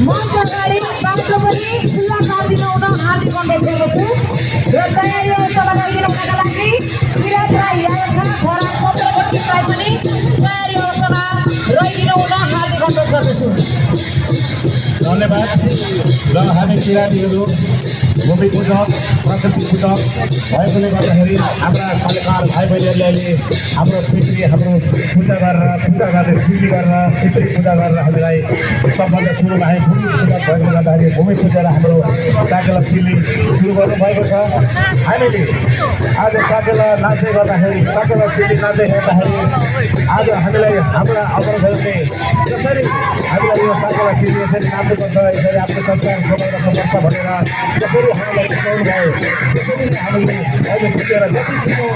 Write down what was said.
मञ्च अगाडि बाटो पनि खुल्ला गरिदिनु हुन हार्दिक अनुरोध गर्दछु र तयारी अवस्थामा राखिदिनु हुनका लागि किरात राई आएका खरा 17 गतिलाई पनि तयारी अवस्थामा रहिदिनु हुन हार्दिक अनुरोध गर्दछु। धन्यवाद। र हामी किरातीहरू भूमि पूजक प्रकृति पूजक भएकोले गर्दाखेरि हाम्रा कलाकार भाइ बहिनीहरूले अहिले हाम्रो पितृ हाम्रो पूजा गर्ने सिद्धी गरेर पितृ पूजा गरेर हामीलाई सबभन्दा सुरुमा हामी भूमि पूजक भएकोले गर्दाखेरि भूमि पूजेर हाम्रो साकेला सिली सुरु गर्नुभएको छ। हामीले आज साकेला नाच्दै गर्दाखेरि साकेला सिली नाच्दै हेर्दाखेरि आज हामीलाई हाम्रा अग्रजहरूले जसरी हामीलाई यो साकेला सिली यसरी नाच्नुपर्छ यसरी आफ्नो संस्कार जोगाउनुपर्छ भनेर जसरी हामीलाई सिकाउनु भयो त्यसरी नै हामीले अहिले पुगेर जति सिकाउँ